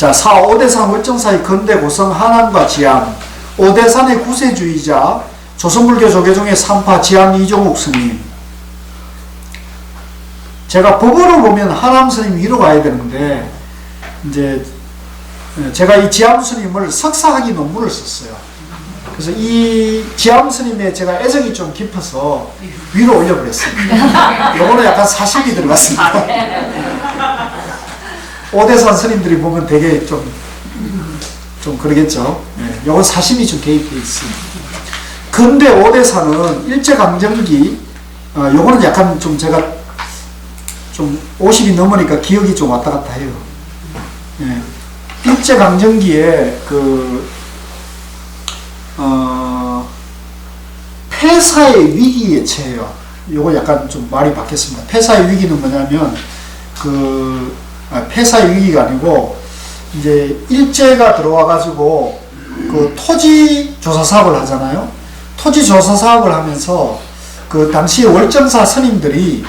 자, 오대산 월정사의 근대 고성 하남과 지암, 오대산의 구세주의자 조선불교 조계종의 3파 지암 이종욱 스님. 제가 법으로 보면 하남 스님 위로 가야 되는데, 이제 제가 이 지암 스님을 석사학위 논문을 썼어요. 그래서 이 지암 스님의 제가 애정이 좀 깊어서 위로 올려버렸습니다. 요거는 약간 사심이 들어갔습니다. 오대산 스님들이 보면 되게 좀 그러겠죠. 네, 요건 사심이 좀 개입되어 있습니다. 근데 오대산은 일제강점기, 요거는 약간 좀 제가 좀 50이 넘으니까 기억이 좀 왔다 갔다 해요. 네, 일제강점기에 폐사의 위기에 처해요. 요거 약간 좀 말이 바뀌었습니다. 폐사의 위기는 뭐냐면, 폐사의 위기가 아니고, 이제 일제가 들어와가지고, 토지 조사 사업을 하잖아요. 토지 조사 사업을 하면서, 당시 월정사 스님들이,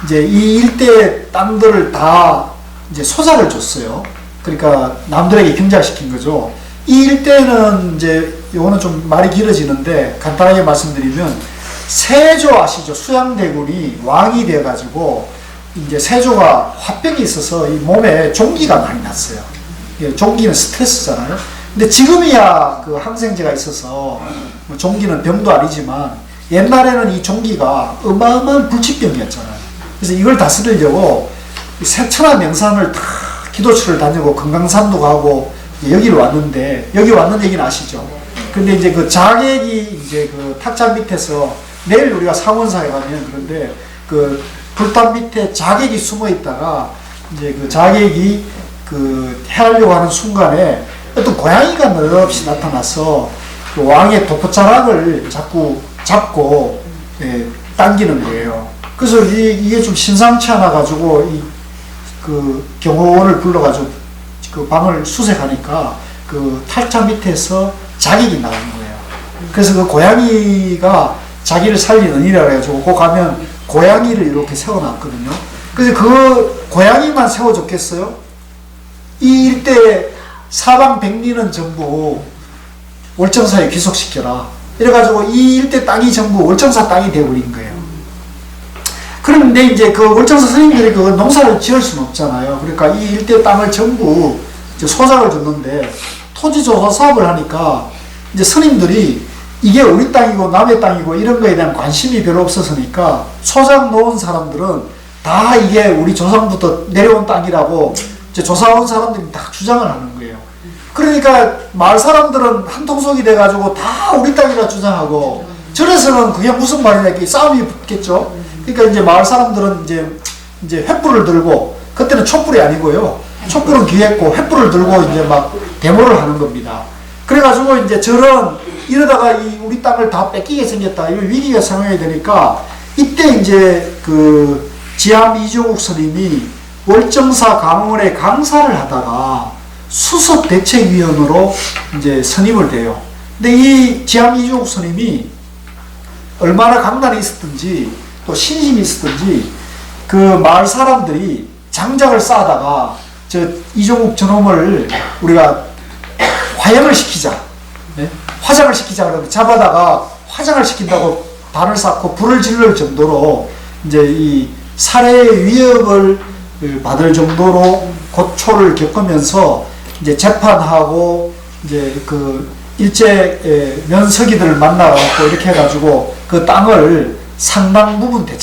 이제 이 일대 땅들을 다 이제 소작을 줬어요. 그러니까 남들에게 경작시킨 거죠. 이 일대는 이제, 요거는 좀 말이 길어지는데, 간단하게 말씀드리면, 세조 아시죠? 수양대군이 왕이 돼가지고, 이제 세조가 화병이 있어서 이 몸에 종기가 많이 났어요. 종기는 스트레스잖아요. 근데 지금이야 항생제가 있어서 종기는 병도 아니지만 옛날에는 이 종기가 어마어마한 불치병이었잖아요. 그래서 이걸 다스리려고 세천하 명산을 다 기도처를 다니고 금강산도 가고 여기를 왔는데, 여기 왔는 얘기는 아시죠? 근데 이제 자객이 이제 탁자 밑에서 내일 우리가 상원사에 가면 그런데 불탑 밑에 자객이 숨어 있다가 이제 자객이 해하려고 하는 순간에 어떤 고양이가 느없이 나타나서 왕의 도포자락을 자꾸 잡고 당기는 거예요. 그래서 이게 좀 심상치 않아 가지고 경호원을 불러가지고 방을 수색하니까 탈자 밑에서 자객이 나오는 거예요. 그래서 고양이가 자기를 살리는 이라 그래가지고 거 가면 고양이를 이렇게 세워놨거든요. 그래서 고양이만 세워줬겠어요? 이 일대 사방 백리는 전부 월정사에 귀속시켜라. 이래가지고 이 일대 땅이 전부 월정사 땅이 되어버린 거예요. 그런데 이제 월정사 스님들이 농사를 지을 수는 없잖아요. 그러니까 이 일대 땅을 전부 이제 소작을 줬는데, 토지조사 사업을 하니까 이제 스님들이 이게 우리 땅이고 남의 땅이고 이런 거에 대한 관심이 별로 없었으니까 소작 놓은 사람들은 다 이게 우리 조상부터 내려온 땅이라고 이제 조사 온 사람들이 다 주장을 하는 거예요. 그러니까 마을 사람들은 한통속이 돼가지고 다 우리 땅이라 주장하고, 절에서는 그게 무슨 말이냐 이렇게 싸움이 붙겠죠. 그러니까 이제 마을 사람들은 이제 횃불을 들고, 그때는 촛불이 아니고요. 촛불은 귀했고 횃불을 들고 이제 막 데모를 하는 겁니다. 그래가지고 이제 이러다가 우리 땅을 다 뺏기게 생겼다. 이 위기가 상황이 되니까, 이때 이제 지암 이종욱 스님이 월정사 강원에 강사를 하다가 수석대책위원으로 이제 선임을 돼요. 근데 이 지암 이종욱 스님이 얼마나 강단이 있었든지 또 신심이 있었든지 마을 사람들이 장작을 쌓다가 이종욱 저놈을 우리가 화형을 시키자. 네? 화장을 시키자 그러면 잡아다가 화장을 시킨다고 발을 쌓고 불을 지를 정도로 이제 이 살해의 위협을 받을 정도로 고초를 겪으면서 이제 재판하고 이제 일제 면서기들을 만나갖고 이렇게 해가지고 땅을 상당 부분 다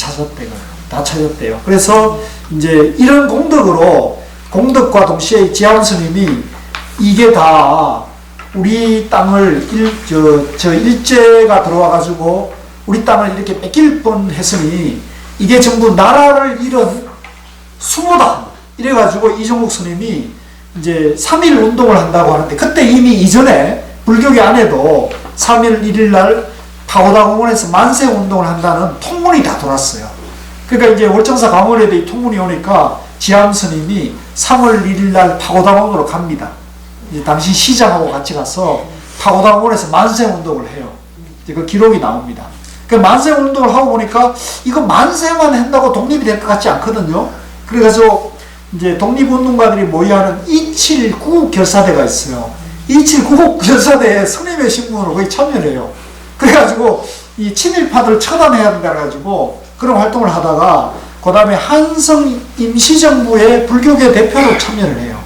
찾았대요. 그래서 이제 이런 공덕과 동시에 지암 스님이 이게 다 우리 땅을 일제가 들어와가지고 우리 땅을 이렇게 뺏길 뻔 했으니 이게 전부 나라를 잃은 수모다. 이래가지고 이종욱 스님이 이제 3.1 운동을 한다고 하는데, 그때 이미 이전에 불교계 안에도 3월 1일 날 파고다공원에서 만세 운동을 한다는 통문이 다 돌았어요. 그러니까 이제 월정사 강원에도 이 통문이 오니까 지암 스님이 3월 1일 날 파고다공원으로 갑니다. 이제 당시 시장하고 같이 가서 파고다공원에서 만세 운동을 해요. 이제 그 기록이 나옵니다. 그 만세 운동을 하고 보니까 이거 만세만 한다고 독립이 될 것 같지 않거든요. 그래가지고 이제 독립운동가들이 모여하는 279 결사대가 있어요. 279 결사대에 스님의 신분으로 거의 참여를 해요. 그래가지고 이 친일파들을 처단해야 된다 해가지고 그런 활동을 하다가 그 다음에 한성 임시정부의 불교계 대표로 참여를 해요.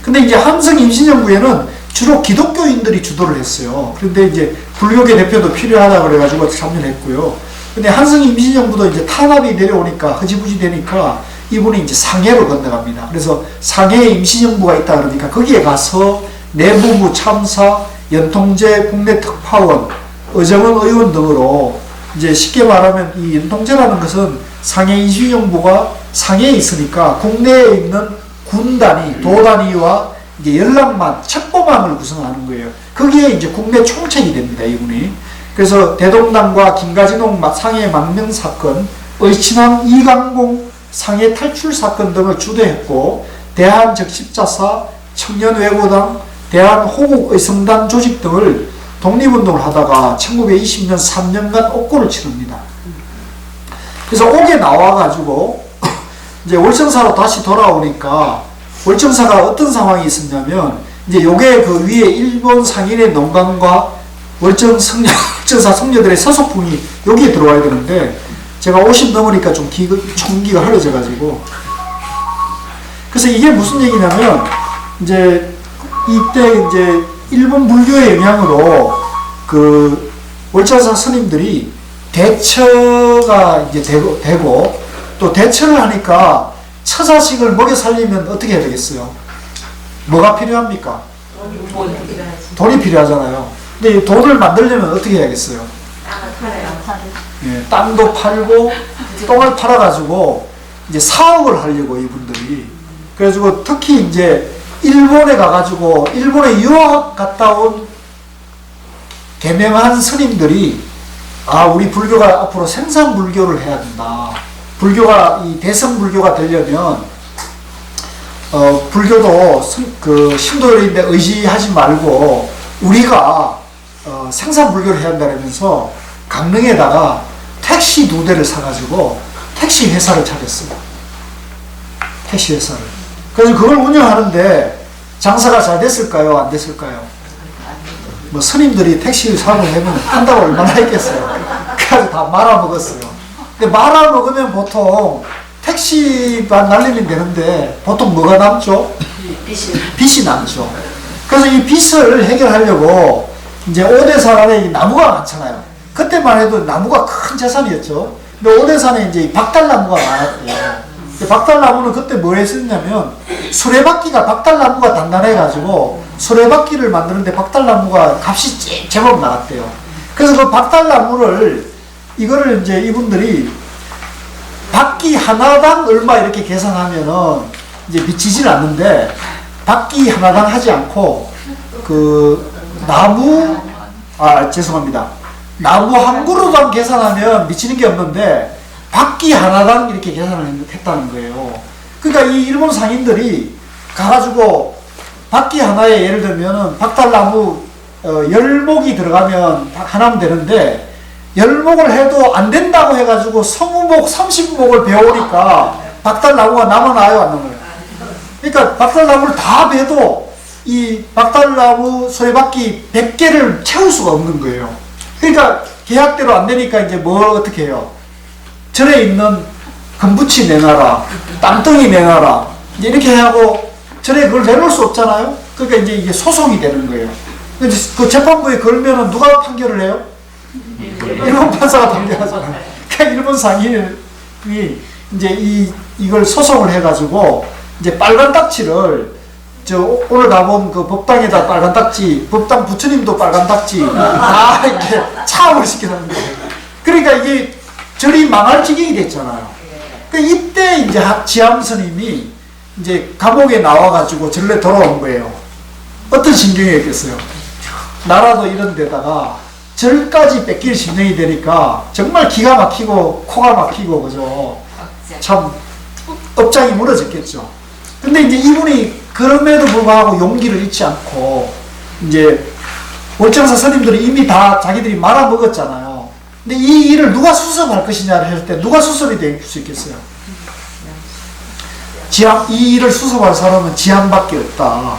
근데 이제 한성 임시정부에는 주로 기독교인들이 주도를 했어요. 그런데 이제 불교계 대표도 필요하다 그래가지고 참여를 했고요. 근데 한성 임시정부도 이제 탄압이 내려오니까 흐지부지 되니까 이분이 이제 상해로 건너갑니다. 그래서 상해에 임시정부가 있다 그러니까 거기에 가서 내무부 참사, 연통제 국내특파원, 의정원 의원 등으로 이제 쉽게 말하면 이 연통제라는 것은 상해 임시정부가 상해에 있으니까 국내에 있는 군 단위, 도 단위와 이제 연락망, 첩보망을 구성하는 거예요. 거기에 이제 국내 총책이 됩니다, 이분이. 그래서 대동단과 김가진홍 상해 망명 사건, 의친왕 이강공 상해 탈출 사건 등을 주도했고, 대한적십자사, 청년외고당, 대한호국의성단 조직 등을 독립운동을 하다가 1920년 3년간 옥고를 치릅니다. 그래서 옥에 나와가지고 이제 월정사로 다시 돌아오니까 월정사가 어떤 상황이 있었냐면 이제 요게 그 위에 일본 상인의 농간과 월정사 성녀들의 서소풍이 여기에 들어와야 되는데 제가 50 넘으니까 좀 총기가 흐려져가지고 그래서 이게 무슨 얘기냐면 이제 이때 이제 일본 불교의 영향으로 그 월정사 스님들이 대처가 이제 되고 또 대처를 하니까 처자식을 먹여 살리면 어떻게 해야 되겠어요? 뭐가 필요합니까? 돈이 필요하잖아요. 근데 이 돈을 만들려면 어떻게 해야겠어요? 예, 땅도 팔고 똥을 팔아가지고 이제 사업을 하려고 이분들이 그래가지고 특히 이제 일본에 가가지고 일본에 유학 갔다 온 개명한 스님들이 아 우리 불교가 앞으로 생산불교를 해야 된다. 불교가 이 대성불교가 되려면 불교도 그 신도들인데 의지하지 말고 우리가 생산불교를 해야 한다면서 강릉에다가 택시 2대를 사가지고 택시 회사를 차렸어요. 택시 회사를. 그래서 그걸 운영하는데 장사가 잘 됐을까요? 안 됐을까요? 뭐 스님들이 택시를 사고 하면 한다고 얼마나 했겠어요. 그래서 다 말아먹었어요. 근데 말아먹으면 보통 택시만 날리면 되는데 보통 뭐가 남죠? 빚이 남죠. 그래서 이 빚을 해결하려고 이제 오대산에 나무가 많잖아요. 그때만 해도 나무가 큰 재산이었죠. 근데 오대산에 이제 박달나무가 많았대요. 박달나무는 그때 뭐 했었냐면 수레바퀴가 박달나무가 단단해가지고 수레바퀴를 만드는데 박달나무가 값이 제법 나갔대요. 그래서 그 박달나무를 이거를 이제 이분들이 바퀴 하나당 얼마 이렇게 계산하면은 이제 미치질 않는데 바퀴 하나당 하지 않고 그 나무 죄송합니다. 나무 한 그루당 계산하면 미치는 게 없는데 바퀴 하나당 이렇게 계산을 했다는 거예요. 그러니까 이 일본 상인들이 가가지고 바퀴 하나에 예를 들면은 박달나무 10목이 들어가면 하나면 되는데 10목을 해도 안 된다고 해가지고 20목, 30목을 베오니까 박달나무가 남아나요, 안 남아요? 그러니까 박달나무를 다 베도 이 박달나무 소리바퀴 100개를 채울 수가 없는 거예요. 그러니까 계약대로 안 되니까 이제 뭐 어떻게 해요? 절에 있는 금붙이 내놔라, 땅덩이 내놔라, 이제 이렇게 하고 절에 그걸 내놓을 수 없잖아요? 그러니까 이제 이게 소송이 되는 거예요. 그 재판부에 걸면은 누가 판결을 해요? 일본 판사가 판결하잖아요. 그러니까 일본 상인이 이제 이걸 소송을 해가지고 이제 빨간 딱지를 오늘 가본 그 법당에다 빨간 딱지, 법당 부처님도 빨간 딱지 다 이렇게 차업을 시켜놓는 거예요. 그러니까 이게 절이 망할 지경이 됐잖아요. 그러니까 이때 이제 지암 스님이 이제 감옥에 나와가지고 절에 돌아온 거예요. 어떤 심경이었겠어요? 나라도 이런 데다가 절까지 뺏길 심정이 되니까 정말 기가 막히고 코가 막히고 그죠? 참 업장이 무너졌겠죠. 근데 이제 이분이 그럼에도 불구하고 용기를 잃지 않고 이제 월정사 스님들이 이미 다 자기들이 말아먹었잖아요. 근데 이 일을 누가 수습할 것이냐를 할 때 누가 수습이 될 수 있겠어요? 이 일을 수습할 사람은 지암밖에 없다.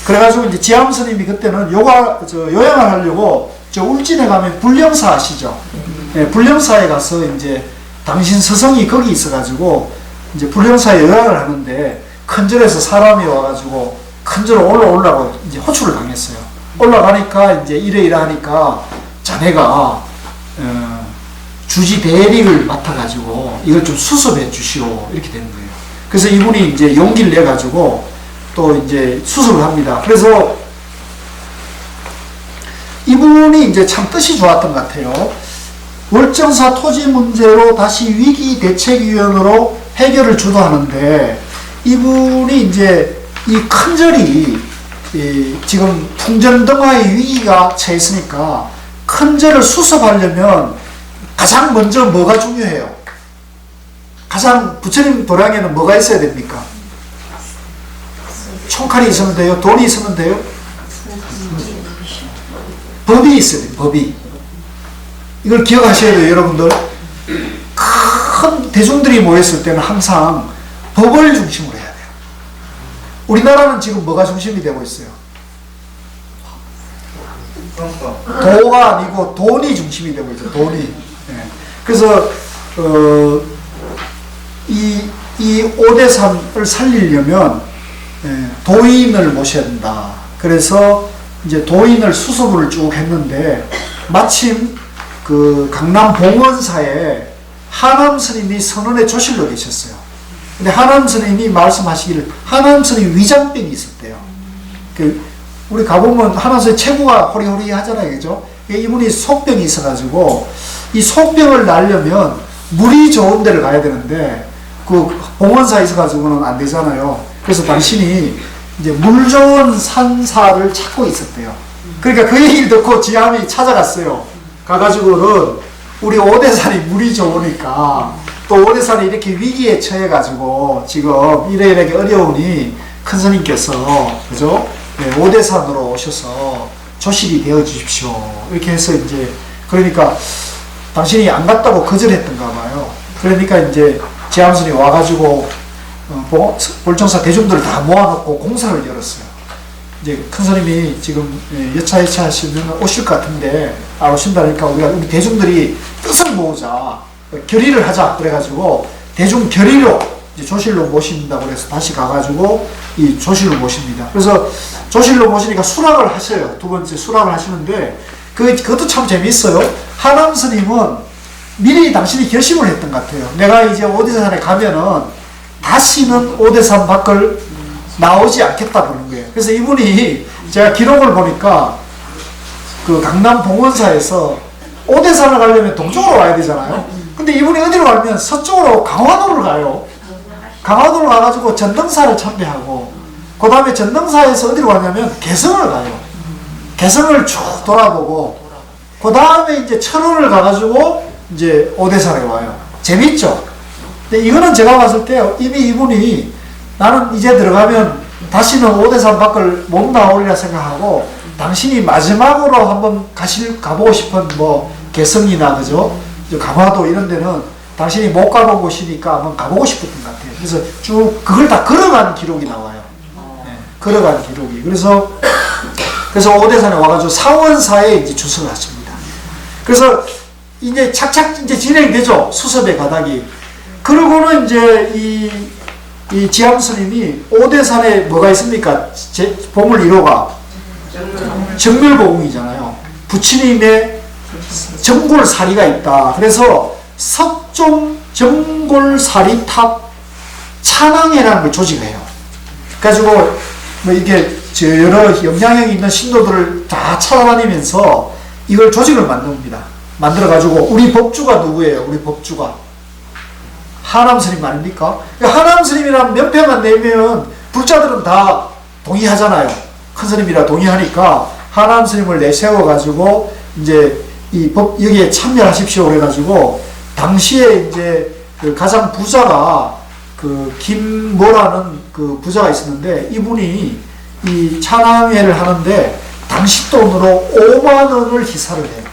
그래가지고 이제 지암 스님이 그때는 요양을 하려고 울진에 가면 불령사 아시죠? 네, 불령사에 가서 이제 당신 스승이 거기 있어가지고 이제 불령사에 요양을 하는데 큰 절에서 사람이 와가지고 큰 절로 올라오려고 이제 호출을 당했어요. 올라가니까 이제 이래 하니까 자네가 주지 대리를 맡아가지고 이걸 좀 수습해 주시오 이렇게 되는 거예요. 그래서 이분이 이제 용기를 내가지고 또 이제 수습을 합니다. 그래서 이분이 이제 참 뜻이 좋았던 것 같아요. 월정사 토지 문제로 다시 위기 대책위원으로 해결을 주도하는데 이분이 이제 이 큰 절이 지금 풍전등화의 위기가 처해 있으니까 큰 절을 수습하려면 가장 먼저 뭐가 중요해요? 가장 부처님 도량에는 뭐가 있어야 됩니까? 총칼이 있으면 돼요? 돈이 있으면 돼요? 법이 있어야 돼요. 법이. 이걸 기억하셔야 돼요. 여러분들. 큰 대중들이 모였을 때는 항상 법을 중심으로 해야 돼요. 우리나라는 지금 뭐가 중심이 되고 있어요? 도가 아니고 돈이 중심이 되고 있어요. 돈이. 네. 그래서 이 오대산을 살리려면 도인을 모셔야 된다. 그래서 이제 도인을 수습을 쭉 했는데 마침 그 강남 봉원사에 하남 스님이 선원의 조실로 계셨어요. 근데 하남 스님이 말씀하시기를 하남 스님 위장병이 있었대요. 우리 가보면 하남 스님 체구가 호리호리 하잖아요. 그죠? 이분이 속병이 있어가지고 이 속병을 날려면 물이 좋은 데를 가야 되는데 그 봉원사에 있어가지고는 안 되잖아요. 그래서 당신이 이제 물 좋은 산사를 찾고 있었대요. 그러니까 그 얘기를 듣고 지암이 찾아갔어요. 가가지고는 우리 오대산이 물이 좋으니까 또 오대산이 이렇게 위기에 처해가지고 지금 이렇게 어려우니 큰 스님께서 그죠? 네, 오대산으로 오셔서 조실이 되어 주십시오. 이렇게 해서 이제 그러니까 당신이 안 갔다고 거절했던가 봐요. 그러니까 이제 지암스님이 와가지고 볼정사 대중들을 다 모아놓고 공사를 열었어요. 이제 큰 스님이 지금 여차 하시면 오실 것 같은데 오신다니까 우리 대중들이 뜻을 모으자 결의를 하자 그래가지고 대중 결의로 이제 조실로 모신다고 그래서 다시 가가지고 이 조실로 모십니다. 그래서 조실로 모시니까 수락을 하셔요. 두 번째 수락을 하시는데 그것도 참 재미있어요. 하남 스님은 미리 당신이 결심을 했던 것 같아요. 내가 이제 오대산에 가면은 다시는 오대산 밖을 나오지 않겠다 그러는 거예요. 그래서 이분이 제가 기록을 보니까 그 강남 봉원사에서 오대산을 가려면 동쪽으로 와야 되잖아요. 근데 이분이 어디로 가면 서쪽으로 강화도를 가요. 강화도를 가가지고 전등사를 참배하고 그 다음에 전등사에서 어디로 가냐면 개성을 가요. 개성을 쭉 돌아보고 그 다음에 이제 철원을 가가지고 이제 오대산에 와요. 재밌죠? 근데 이거는 제가 봤을 때 이미 이분이 나는 이제 들어가면 다시는 오대산 밖을 못 나오리라 생각하고 당신이 마지막으로 한번 가보고 싶은 뭐 개성이나 그죠? 강화도 이런 데는 당신이 못 가본 곳이니까 한번 가보고 싶었던 것 같아요. 그래서 쭉 그걸 다 걸어간 기록이 나와요. 네, 걸어간 기록이. 그래서 오대산에 와가지고 사원사에 이제 주석을 하십니다. 그래서 이제 착착 이제 진행되죠. 수습의 가닥이. 그러고는 이제 이 지암 스님이 오대산에 뭐가 있습니까? 보물 1호가 정멸보궁이잖아요. 부처님의 정골사리가 있다. 그래서 석종 정골사리탑 찬항회라는 걸 조직해요. 그래가지고 뭐 이게 여러 영향력이 있는 신도들을 다 찾아다니면서 이걸 조직을 만듭니다. 만들어가지고 우리 법주가 누구예요? 우리 법주가 하남 스님 아닙니까? 하남 스님이란 명패만 내면 불자들은 다 동의하잖아요. 큰 스님이라 동의하니까 하남 스님을 내세워가지고 이제 이 법 여기에 참여하십시오 그래가지고 당시에 이제 그 가장 부자가 그 김모라는 그 부자가 있었는데 이분이 이 찬항회를 하는데 당시 돈으로 5만 원을 희사를 해요.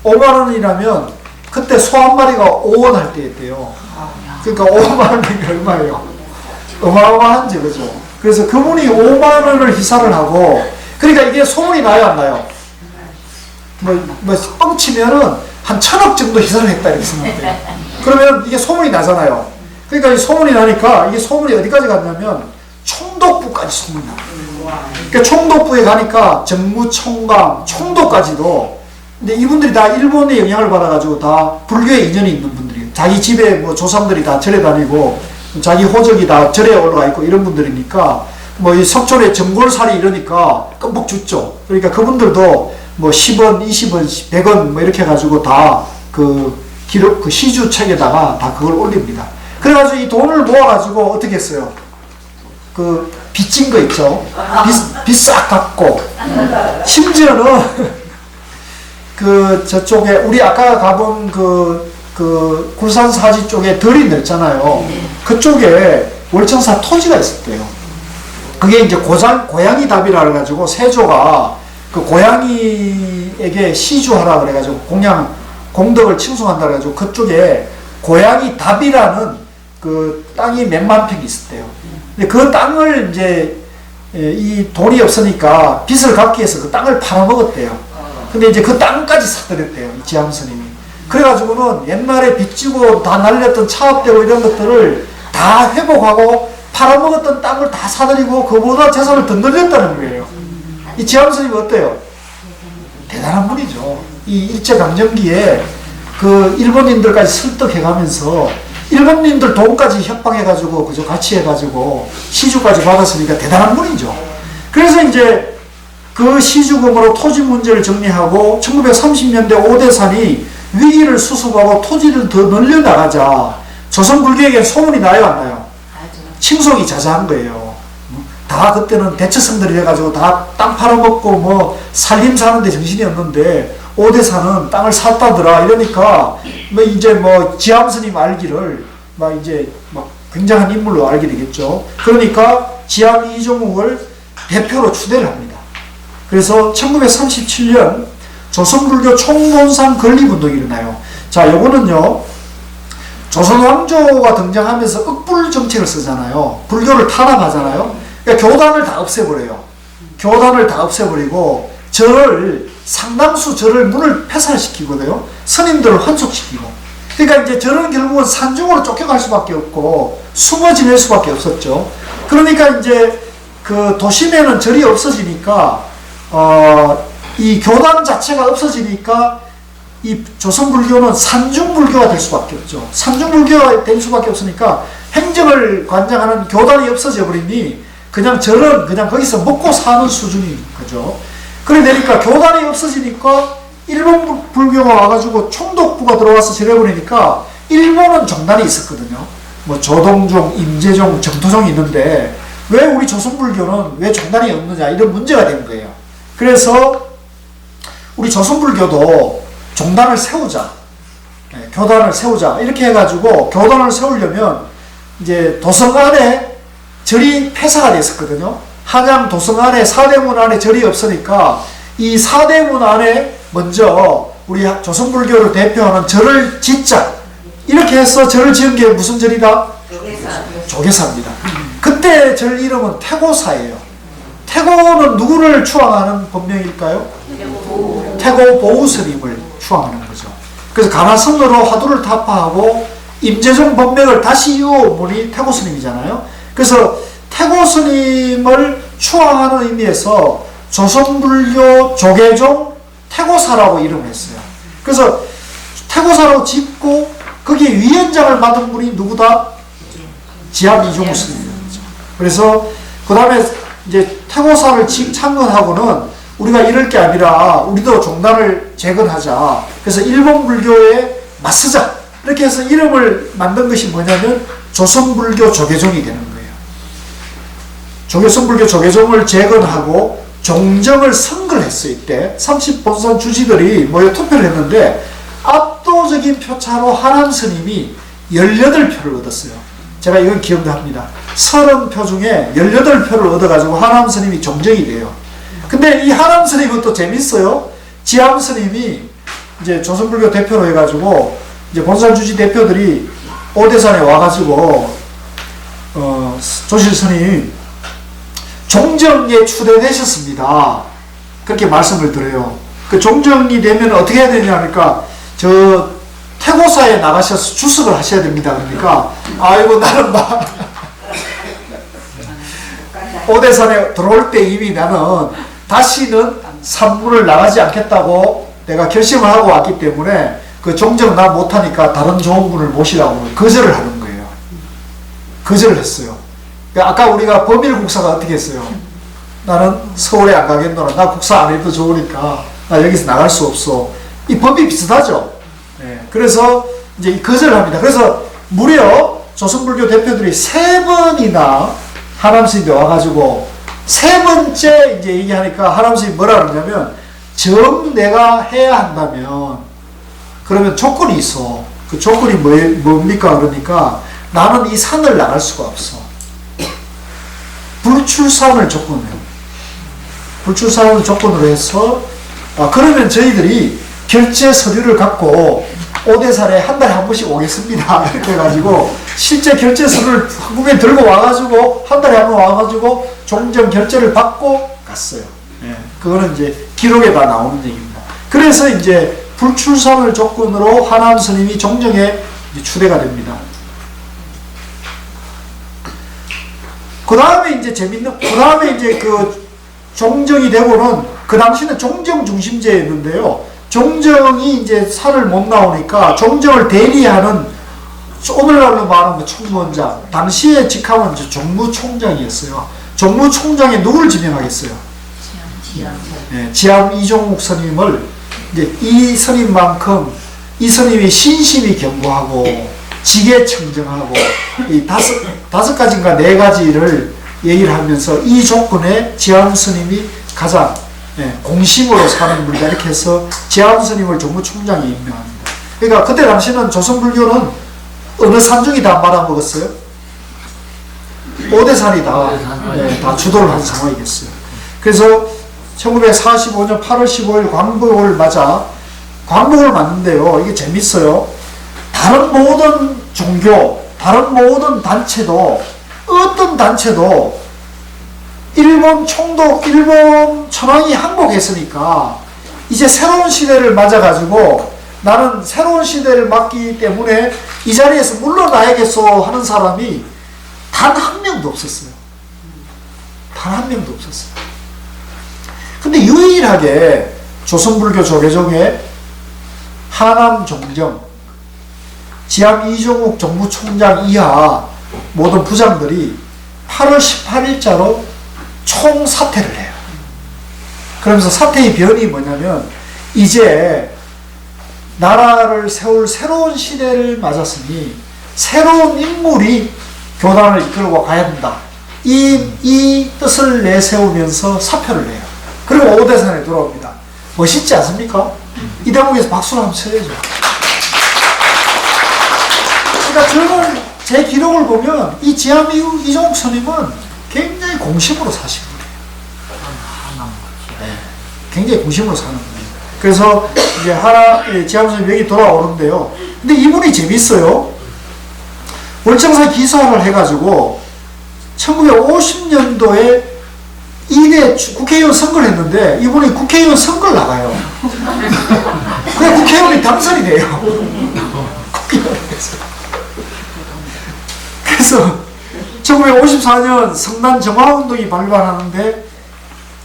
5만 원이라면 그때 소 한 마리가 5원 할 때였대요. 그러니까 5만 원이 얼마예요? 어마어마한 제거죠. 그래서 그분이 5만 원을 희사를 하고, 그러니까 이게 소문이 나요, 안 나요? 뻥치면은 한 1,000억 정도 희사를 했다, 이렇게 생각돼요. 그러면 이게 소문이 나잖아요. 그러니까 이 소문이 나니까 이게 소문이 어디까지 갔냐면 총독부까지 소문이 나요. 그러니까 총독부에 가니까 정무총감, 총독까지도, 근데 이분들이 다 일본의 영향을 받아가지고 다 불교에 인연이 있는 분들이에요. 자기 집에 뭐 조상들이 다 절에 다니고, 자기 호적이 다 절에 올라가 있고 이런 분들이니까, 뭐 이 석촌에 전골살이 이러니까 끔뻑 죽죠. 그러니까 그분들도 뭐 10원, 20원, 100원 뭐 이렇게 해가지고 다 그 기록, 그 시주책에다가 다 그걸 올립니다. 그래가지고 이 돈을 모아가지고 어떻게 했어요? 그 빚진 거 있죠? 빚 싹 갚고, 심지어는 그 저쪽에 우리 아까 가본 그 굴산 사지 쪽에 덜이 넓잖아요. 그쪽에 월천사 토지가 있었대요. 그게 이제 고양이 답이라 그래가지고 세조가 그 고양이에게 시주하라 그래가지고 공덕을 칭송한다 그래가지고 그쪽에 고양이 답이라는 그 땅이 몇만 평이 있었대요. 근데 그 땅을 이제 이 돈이 없으니까 빚을 갚기 위해서 그 땅을 팔아먹었대요. 근데 이제 그 땅까지 사들였대요, 이 지암스님이. 그래가지고는 옛날에 빚지고 다 날렸던 차업되고 이런 것들을 다 회복하고 팔아먹었던 땅을 다 사들이고 그보다 재산을 더 늘렸다는 거예요. 이 지암스님이 어때요? 대단한 분이죠. 이 일제강점기에 그 일본인들까지 설득해가면서 일본인들 돈까지 협박해가지고 그저 같이 해가지고 시주까지 받았으니까 대단한 분이죠. 그래서 이제 그 시주금으로 토지 문제를 정리하고 1930년대 오대산이 위기를 수습하고 토지를 더 늘려나가자 조선 불교에게 소문이 나요, 안 나요? 칭송이 자자한 거예요. 다 그때는 대처성들이 돼가지고 다 땅 팔아먹고 뭐 살림 사는데 정신이 없는데 오대산은 땅을 샀다더라 이러니까 뭐 이제 뭐 지암스님 알기를 막 이제 막 굉장한 인물로 알게 되겠죠. 그러니까 지암 이종욱을 대표로 추대를 합니다. 그래서 1937년 조선불교 총본산 건립운동이 일어나요. 자, 요거는요, 조선 왕조가 등장하면서 ức불 정책을 쓰잖아요. 불교를 탄압하잖아요. 그러니까 교단을 다 없애버려요. 교단을 다 없애버리고 상당수 절을 문을 폐살시키거든요. 스님들을 환속시키고. 그러니까 이제 절은 결국은 산중으로 쫓겨갈 수밖에 없고 숨어 지낼 수밖에 없었죠. 그러니까 이제 그 도심에는 절이 없어지니까 이 교단 자체가 없어지니까 이 조선불교는 산중불교가 될 수밖에 없죠. 산중불교가 될 수밖에 없으니까 행정을 관장하는 교단이 없어져 버리니 그냥 절은 그냥 거기서 먹고 사는 수준인 거죠. 그래 되니까 교단이 없어지니까 일본 불교가 와가지고 총독부가 들어와서 절해버리니까 일본은 종단이 있었거든요. 뭐 조동종, 임재종, 정토종이 있는데 왜 우리 조선불교는 왜 종단이 없느냐 이런 문제가 된 거예요. 그래서 우리 조선불교도 종단을 세우자, 교단을 세우자 이렇게 해가지고 교단을 세우려면 이제 도성 안에 절이 폐사가 됐었거든요. 한양 도성 안에 사대문 안에 절이 없으니까 이 사대문 안에 먼저 우리 조선불교를 대표하는 절을 짓자 이렇게 해서 절을 지은 게 무슨 절이다? 조계사입니다. 그때 절 이름은 태고사예요. 태고는 누구를 추앙하는 법명일까요? 태고 보우스님을 추앙하는 거죠. 그래서 가나성으로 화두를 타파하고 임재종 법명을 다시 이어온 분이 태고 스님이잖아요. 그래서 태고 스님을 추앙하는 의미에서 조선불교 조계종 태고사라고 이름을 했어요. 그래서 태고사라고 짓고 거기에 위원장을 맡은 분이 누구다? 지암 이종우 스님이죠. 그래서 그 다음에 이제 태고사를 창건하고는 우리가 이럴 게 아니라 우리도 종단을 재건하자. 그래서 일본 불교에 맞서자. 이렇게 해서 이름을 만든 것이 뭐냐면 조선불교 조계종이 되는 거예요. 조선불교 조계종을 재건하고 종정을 선거를 했어요. 이때 30본산 주지들이 모여 투표를 했는데 압도적인 표차로 하남 스님이 18표를 얻었어요. 제가 이건 기억납니다. 30표 중에 18표를 얻어가지고 하남 스님이 종정이 돼요. 근데 이 하남 스님은 또 재밌어요. 지암 스님이 이제 조선불교 대표로 해가지고 이제 본산주지 대표들이 오대산에 와가지고 조실 스님 종정에 추대되셨습니다. 그렇게 말씀을 드려요. 그 종정이 되면 어떻게 해야 되냐 하니까 저 태고사에 나가셔서 주석을 하셔야 됩니다. 그러니까 아이고 나는 막 오대산에 들어올 때 이미 나는 다시는 산문을 나가지 않겠다고 내가 결심을 하고 왔기 때문에 그 종정 나 못하니까 다른 좋은 분을 모시라고 거절을 하는 거예요. 거절을 했어요. 아까 우리가 범일 국사가 어떻게 했어요? 나는 서울에 안 가겠노라. 나 국사 안 해도 좋으니까 나 여기서 나갈 수 없어. 이 법이 비슷하죠. 네. 그래서 이제 거절을 합니다. 그래서 무려 조선불교 대표들이 3번이나 하람스님이 와가지고 3번째 이제 얘기하니까 하람스님이 뭐라 그러냐면 정 내가 해야 한다면 그러면 조건이 있어. 그 조건이 뭡니까? 그러니까 나는 이 산을 나갈 수가 없어. 불출산을 조건으로. 불출산을 조건으로 해서 그러면 저희들이 결제 서류를 갖고 오대산에 한 달에 한 번씩 오겠습니다. 이렇게 해가지고 실제 결제 서류를 한국에 들고 와가지고 한 달에 한 번 와가지고 종정 결제를 받고 갔어요. 예, 그거는 이제 기록에 다 나오는 얘기입니다. 그래서 이제 불출산을 조건으로 하남 스님이 종정에 추대가 됩니다. 그 다음에 이제 그 다음에 이제 그 종정이 되고는 그 당시는 종정 중심제였는데요. 종정이 이제 산을 못 나오니까 종정을 대리하는 오늘날로 말하면 총무원장, 당시의 직함은 정무총장이었어요. 정무총장에 누구를 지명하겠어요? 지암 이종욱 스님을 이제 이 스님만큼 이 스님이 신심이 견고하고 지계청정하고 이 다섯 가지인가 4가지를 얘기를 하면서 이 조건에 지암 스님이 가장 공심으로 사는 분이다. 이렇게 해서 지암 스님을 정무총장이 임명합니다. 그러니까 그때 당시는 조선불교는 어느 산중이 다 말아먹었어요? 오대산이 다 주도를 한 상황이겠어요. 그래서 1945년 8월 15일 광복을 맞아 광복을 맞는데요. 이게 재밌어요. 다른 모든 종교, 다른 모든 단체도 어떤 단체도 일본 총독, 일본 천황이 항복했으니까 이제 새로운 시대를 맞아가지고 나는 새로운 시대를 맞기 때문에 이 자리에서 물러나야겠어 하는 사람이 단 한 명도 없었어요. 단 한 명도 없었어요. 근데 유일하게 조선불교 조계종의 하남 종정, 지암 이종욱 정무총장 이하 모든 부장들이 8월 18일자로 총사퇴를 해요. 그러면서 사퇴의 변이 뭐냐면 이제 나라를 세울 새로운 시대를 맞았으니 새로운 인물이 교단을 이끌고 가야 된다. 이 뜻을 내세우면서 사표를 내요. 그리고 오대산에 돌아옵니다. 멋있지 않습니까? 이 대목에서 박수를 한번 쳐야죠. 그러니까 저는 제 기록을 보면 이 지암 이종욱 스님은 굉장히 공심으로 사신 분이에요. 굉장히 공심으로 사는 분이에요. 그래서 이제 지암 스님 여기 돌아오는데요. 근데 이분이 재밌어요. 월정사 기사를 해가지고 1950년도에 2대 국회의원 선거를 했는데 이분이 국회의원 선거를 나가요. 그래 국회의원이 당선이 돼요. 그래서 1954년 성난 정화운동이 발발하는데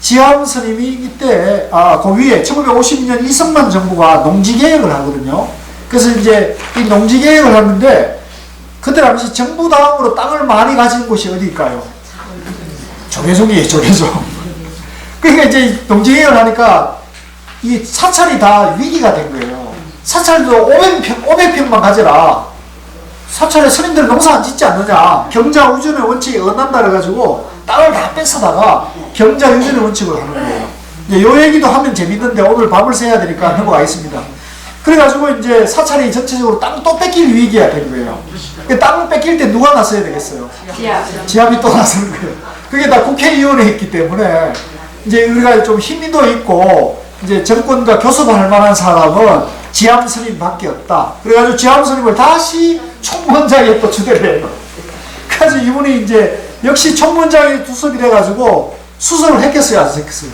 지암 스님이 이때 그 위에 1950년 이승만 정부가 농지개혁을 하거든요. 그래서 이제 이 농지개혁을 하는데 그때 당시 정부 다음으로 땅을 많이 가진 곳이 어디일까요? 조계종이에요. 조계종. 그러니까 이제 농지개혁을 하니까 이 사찰이 다 위기가 된 거예요. 사찰도 500평만 가져라. 사찰에 스님들 농사 안 짓지 않느냐. 경자우전의 원칙이 어긋난다 그래가지고 땅을 다 뺏어다가 경자유전의 원칙을 하는 거예요. 이제 요 얘기도 하면 재밌는데 오늘 밤을 새야 되니까 넘어가겠습니다. 그래가지고 이제 사찰이 전체적으로 땅 또 뺏길 위기가 된 거예요. 땅 뺏길 때 누가 나서야 되겠어요? 지압이 또 나서는 거예요. 그게 다 국회의원에 있기 때문에 이제 우리가 좀 힘도 있고 이제 정권과 교섭할 만한 사람은 지암 스님밖에 없다. 그래가지고 지암 스님을 다시 총무원장에 또 추대를 해요. 그래서 이분이 이제 역시 총무원장이 투석이 돼가지고 수석을 했겠어요, 안 했겠어요?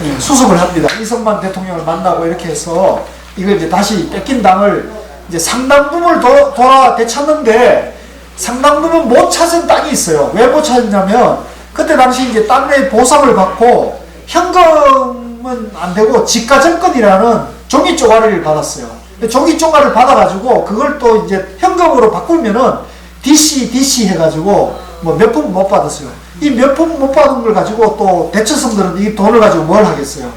네, 수석을 합니다. 이승만 대통령을 만나고 이렇게 해서 이걸 이제 다시 뺏긴 당을 이제 상당부를 돌아 되찾는데 상당부는 못 찾은 땅이 있어요. 왜 못 찾았냐면 그때 당시 이제 땅의 보상을 받고 현금은 안 되고 지가정권이라는 종이 쪼가리를 받았어요. 종이 쪼가리를 받아가지고 그걸 또 이제 현금으로 바꾸면은 DC 해가지고 뭐 몇 푼 못 받았어요. 이 몇 푼 못 받은 걸 가지고 또 대처성들은 이 돈을 가지고 뭘 하겠어요?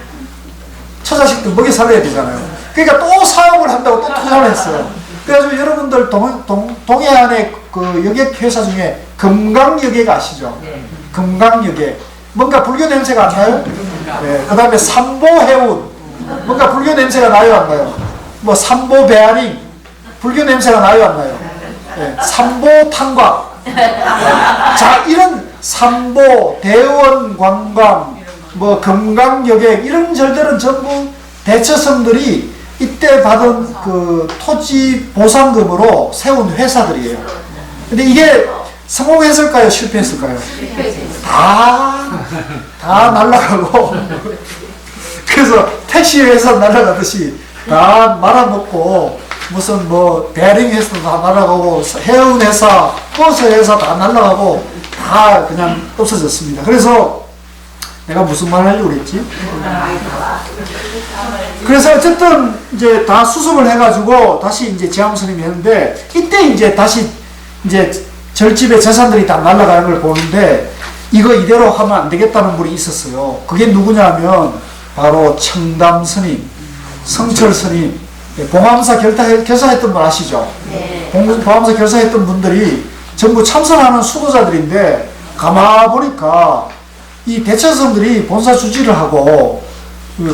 처자식들 먹여 살려야 되잖아요. 그러니까 또 사업을 한다고 또 투자를 했어요. 그래가지고 여러분들 동해안의 그 여객 회사 중에 금강여객 아시죠? 금강여객. 뭔가 불교 냄새가 안 나요? 네. 그 다음에 삼보해운. 뭔가 불교 냄새가 나요, 안 나요? 뭐 삼보배아링. 불교 냄새가 나요, 안 나요? 네. 삼보탄광. 자, 이런 삼보, 대원관광, 뭐 금강여객 이런 절들은 전부 대처성들이 이때 받은 그 토지 보상금으로 세운 회사들이에요. 근데 이게 성공했을까요? 실패했을까요? 다 날아가고 그래서 택시 회사 날아가듯이 다 말아먹고 무슨 뭐 베어링 회사도 다 날아가고 해운 회사, 버스 회사 다 날아가고 다 그냥 없어졌습니다. 그래서 내가 무슨 말 하려고 그랬지? 그래서 어쨌든 이제 다 수습을 해가지고 다시 이제 제암스님이 했는데 이때 이제 다시 이제 절집의 재산들이 다 날아가는 걸 보는데 이거 이대로 하면 안 되겠다는 분이 있었어요. 그게 누구냐면 바로 청담 스님, 성철 스님, 봉암사 결사했던 분 아시죠? 네. 봉암사 결사했던 분들이 전부 참선하는 수도자들인데 가만 보니까 이 대처성들이 본사 주지를 하고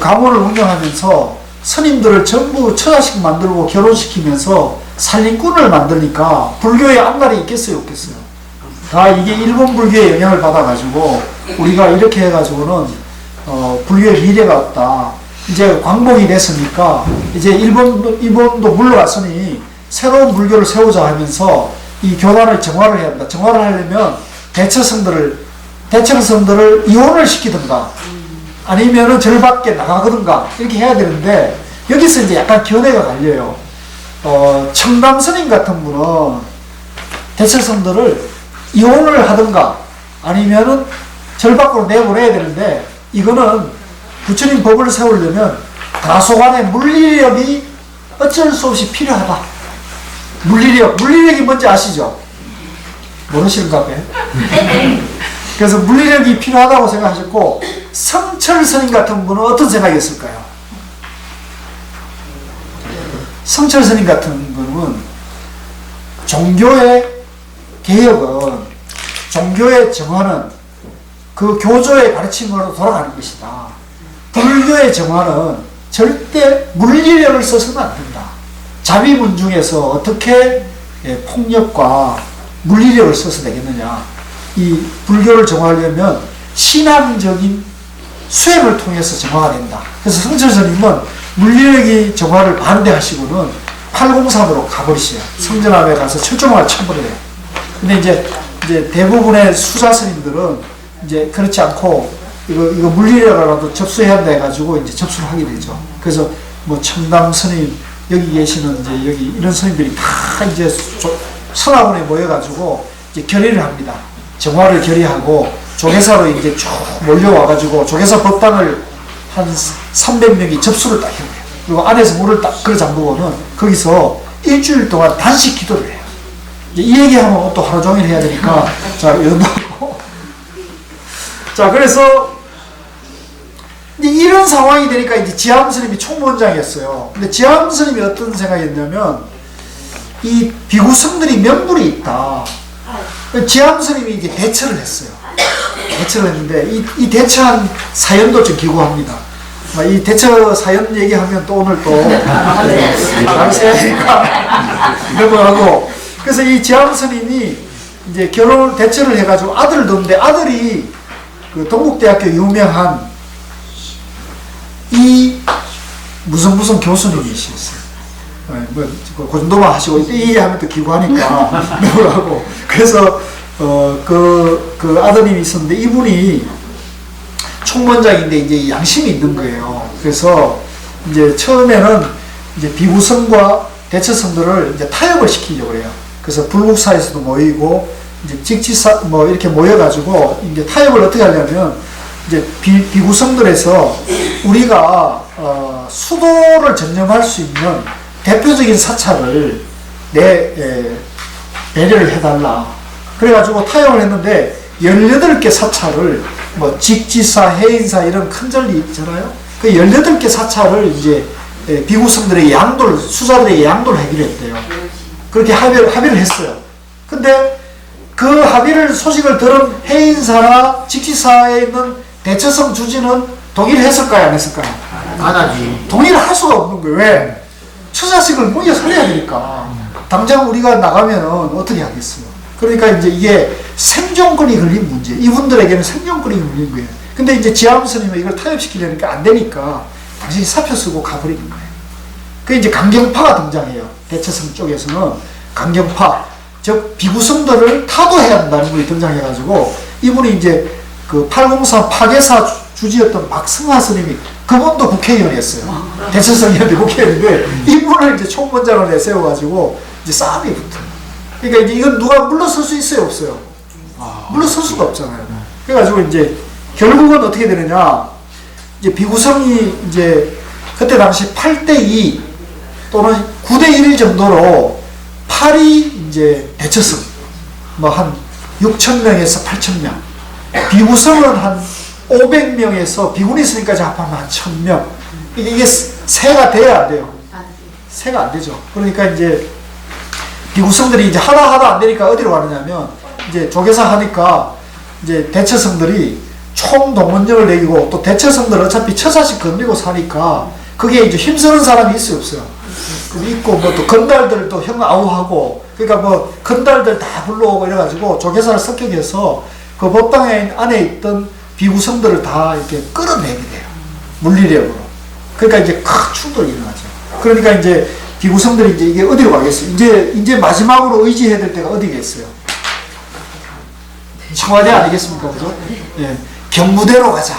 가문을 운영하면서 스님들을 전부 처자식 만들고 결혼시키면서 살림꾼을 만드니까 불교의 앞날이 있겠어요, 없겠어요? 다 이게 일본 불교의 영향을 받아가지고 우리가 이렇게 해가지고는 불교의 미래가 없다. 이제 광복이 됐으니까 이제 일본도 물러갔으니 새로운 불교를 세우자 하면서 이 교단을 정화를 해야 한다. 정화를 하려면 대처성들을 이혼을 시키든가 아니면은 절 밖에 나가거든가 이렇게 해야 되는데 여기서 이제 약간 견해가 갈려요. 청담 스님 같은 분은 대처성들을 이혼을 하든가 아니면은 절 밖으로 내보내야 되는데 이거는 부처님 법을 세우려면 다소간의 물리력이 어쩔 수 없이 필요하다. 물리력이 뭔지 아시죠? 모르시는가 봐요. 그래서 물리력이 필요하다고 생각하셨고 성철 스님 같은 분은 어떤 생각이었을까요? 성철 스님 같은 분은 종교의 개혁은 종교의 정화는 그 교조의 가르침으로 돌아가는 것이다. 불교의 정화는 절대 물리력을 써서는 안 된다. 자비문중에서 어떻게 폭력과 물리력을 써서 되겠느냐. 이 불교를 정화하려면 신앙적인 수행을 통해서 정화가 된다. 그래서 성철 스님은 물리력이 정화를 반대하시고는 803으로 가버리셔요. 성전함에 가서 철조망을 쳐버려요. 근데 이제 대부분의 수자 스님들은 이제 그렇지 않고 이거 물리력이라도 접수해야 한다 해가지고 이제 접수를 하게 되죠. 그래서 뭐 청담 스님 여기 계시는 이제 여기 이런 스님들이 다 이제 선화원에 모여가지고 이제 결의를 합니다. 정화를 결의하고 조계사로 이제 쭉 몰려와가지고 조계사 법당을 한 300명이 접수를 딱 해요. 그리고 안에서 물을 딱 그려 잠그고는 거기서 일주일 동안 단식 기도를 해요. 이제 이 얘기하면 또 하루 종일 해야 되니까 자 이런다고. 자 그래서 이제 이런 상황이 되니까 이제 지암 스님이 총무원장이었어요. 근데 지암 스님이 어떤 생각이었냐면 이 비구성들이 명분이 있다. 지암 스님이 이제 대처를 했어요. 대처를 했는데 이 대처한 사연도 좀 기고합니다. 이 대처 사연 얘기하면 또 오늘 또 날새니까 넘어가고 그래서 이 지암 스님이 이제 대처를 해가지고 아들을 뒀는데 아들이 그 동국대학교 유명한 이 무슨 교수님이셨어요. 뭐 그 정도만 하시고 이 얘기하면 또 기구하니까 넘어가고 그래서 그 아드님이 있었는데 이분이 총무원장인데 이제 양심이 있는 거예요. 그래서 이제 처음에는 이제 비구성과 대처성들을 이제 타협을 시키려고 그래요. 그래서 불국사에서도 모이고 이제 직지사 뭐 이렇게 모여가지고 이제 타협을 어떻게 하냐면 이제 비구성들에서 우리가 수도를 전념할 수 있는 대표적인 사찰을 배려를 해달라. 그래가지고 타협을 했는데 18개 사찰을 뭐 직지사, 해인사 이런 큰 절이 있잖아요. 그 18개 사찰을 이제 비구성들에게 양도를, 수사들에게 양도를 하기로 했대요. 그렇게 합의를 했어요. 근데 그 합의를 소식을 들은 해인사나 직지사에 있는 대처성 주지는 동의를 했을까요? 안 했을까요? 안 하지. 동의를 할 수가 없는 거예요. 왜? 처자식을 뭉개 살려야 되니까. 당장 우리가 나가면 어떻게 하겠어요? 그러니까 이제 이게 생존권이 걸린 문제. 이분들에게는 생존권이 걸린 거예요. 근데 이제 지하암 스님은 이걸 타협시키려니까 안 되니까 당신이 사표 쓰고 가버리는 거예요. 그 이제 강경파가 등장해요. 대처성 쪽에서는 강경파, 즉 비구성들을 타도해야 한다는 분이 등장해가지고 이분이 이제 그 803 파괴사 주지였던 박승화 스님이 그분도 국회의원이었어요. 대처성이었는데 국회의원인데 이분을 이제 총무원장을 내세워가지고 이제 싸움이 붙어요. 그러니까 이제 이건 누가 물러설 수 있어요, 없어요? 물러설 수가 없잖아요. 그래가지고 이제 결국은 어떻게 되느냐, 이제 비구성이 이제 그때 당시 8대2 또는 9대1 정도로 8이 이제 대처성, 뭐 한 6,000명에서 8,000명, 비구성은 한 500명에서 비군이 있으니까 합하면 한 1,000명. 이게 세가 돼야 안 돼요. 세가 안 되죠. 그러니까 이제 비구성들이 이제 하다 안 되니까 어디로 가느냐면 이제 조계사 하니까 이제 대처성들이 총동원령을 내리고 또 대처성들 어차피 처자식 건드리고 사니까 그게 이제 힘쓰는 사람이 있어요, 없어요? 있고 뭐 또 건달들도 형 아우하고 그러니까 뭐 건달들 다 불러오고 이래가지고 조계사를 습격해서 그 법당 안에 있던 비구성들을 다 이렇게 끌어내게 돼요. 물리력으로. 그러니까 이제 큰 충돌이 일어나죠. 그러니까 이제 비구성들이 이제 이게 어디로 가겠어요? 이제 마지막으로 의지해야 될 때가 어디겠어요? 청와대 아니겠습니까? 그죠? 예. 경무대로 가자.